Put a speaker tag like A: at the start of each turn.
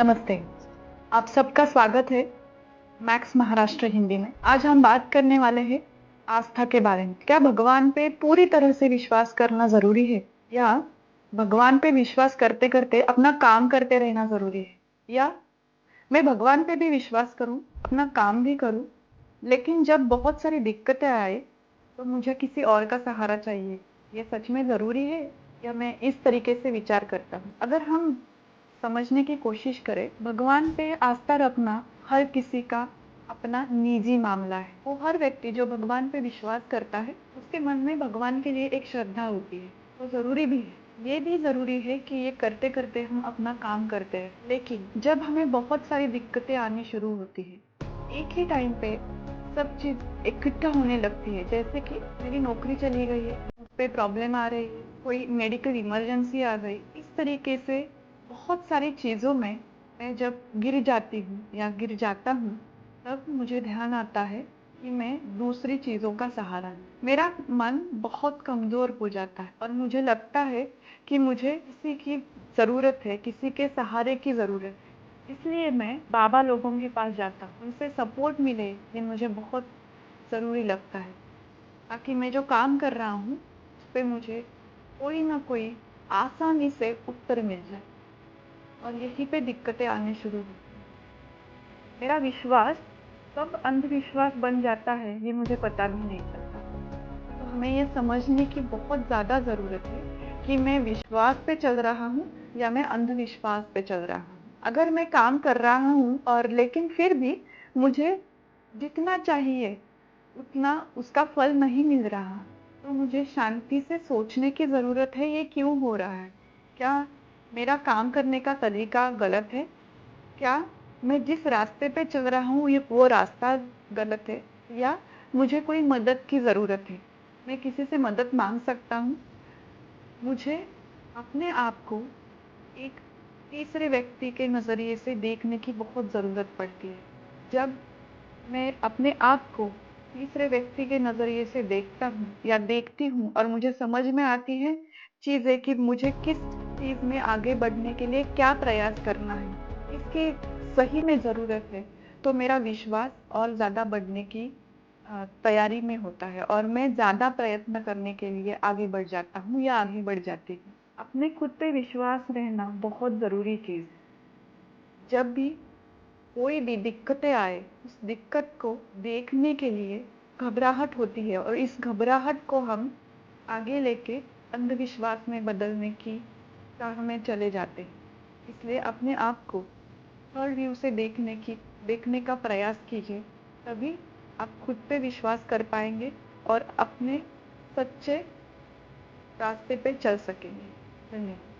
A: नमस्ते। आप सबका स्वागत है मैक्स महाराष्ट्र हिंदी में। आज हम बात करने वाले हैं आस्था के बारे में। क्या भगवान पे पूरी तरह से विश्वास करना ज़रूरी है? या भगवान पे विश्वास करते-करते अपना काम करते रहना ज़रूरी है? या मैं भगवान पे भी विश्वास करूँ, अपना काम भी करूँ, लेकिन जब बहुत सारी दिक्कतें आए, तो मुझे किसी और का सहारा चाहिए। ये सच में ज़रूरी है या मैं इस तरीके से विचार करता हूँ? अगर हम समझने की कोशिश करें, भगवान पे आस्था रखना हर किसी का अपना निजी मामला है। वो हर व्यक्ति जो भगवान पे विश्वास करता है, उसके मन में भगवान के लिए एक श्रद्धा होती है। वो ज़रूरी भी है। ये भी ज़रूरी है कि ये करते-करते हम अपना काम करते हैं। लेकिन जब हमें बहुत सारी दिक्कतें आनी शुरू होती है, एक ही टाइम पे सब चीज़ इकट्ठा होने लगती है। जैसे कि मेरी नौकरी चली गई है, उस पे प्रॉब्लम आ रही है, कोई मेडिकल इमरजेंसी आ गई। इस तरीके से बहुत सारी चीज़ों में मैं जब गिर जाती हूँ या गिर जाता हूँ, तब मुझे ध्यान आता है कि मैं दूसरी चीज़ों का सहारा लूँ। मेरा मन बहुत कमज़ोर हो जाता है और मुझे लगता है कि मुझे किसी की ज़रूरत है, किसी के सहारे की ज़रूरत है। इसलिए मैं बाबा लोगों के पास जाता हूँ, उनसे सपोर्ट मिले, ये मुझे बहुत ज़रूरी लगता है, ताकि मैं जो काम कर रहा हूँ, उस पे मुझे कोई ना कोई आसानी से उत्तर मिल जाए और यहीं पे दिक्कतें आने शुरू होती हैं। मेरा विश्वास कब अंधविश्वास बन जाता है, ये मुझे पता भी नहीं चलता। तो हमें ये समझने की बहुत ज़्यादा ज़रूरत है कि मैं विश्वास पे चल रहा हूँ या मैं अंधविश्वास पे चल रहा हूँ। अगर मैं काम कर रहा हूँ और लेकिन फिर भी मुझे जितना चाहिए उतना उसका फल नहीं मिल रहा, तो मुझे शांति से सोचने की ज़रूरत है, ये क्यों हो रहा है? क्या मेरा काम करने का तरीका गलत है? क्या मैं जिस रास्ते पे चल रहा हूँ ये वो रास्ता गलत है? या मुझे कोई मदद की ज़रूरत है? मैं किसी से मदद माँग सकता हूँ? मुझे अपने आप को एक तीसरे व्यक्ति के नज़रिए से देखने की बहुत ज़रूरत पड़ती है। जब मैं अपने आप को तीसरे व्यक्ति के नज़रिए से देखता हूँ या देखती हूँ और मुझे समझ में आती है चीज़ें कि मुझे किस चीज़ में आगे बढ़ने के लिए क्या प्रयास करना है, किसकी सही में ज़रूरत है, तो मेरा विश्वास और ज़्यादा बढ़ने की तैयारी में होता है और मैं ज़्यादा प्रयत्न करने के लिए आगे बढ़ जाता हूँ या आगे बढ़ जाती हूँ। अपने खुद पे विश्वास रहना बहुत ज़रूरी चीज़ है। जब भी कोई भी दिक्कतें आए, उस दिक्कत को देखने के लिए घबराहट होती है और इस घबराहट को हम आगे लेके अंधविश्वास में बदलने की राह में चले जाते हैं। इसलिए अपने आप को थर्ड व्यू से देखने का प्रयास कीजिए, तभी आप खुद पे विश्वास कर पाएंगे और अपने सच्चे रास्ते पे चल सकेंगे। धन्यवाद।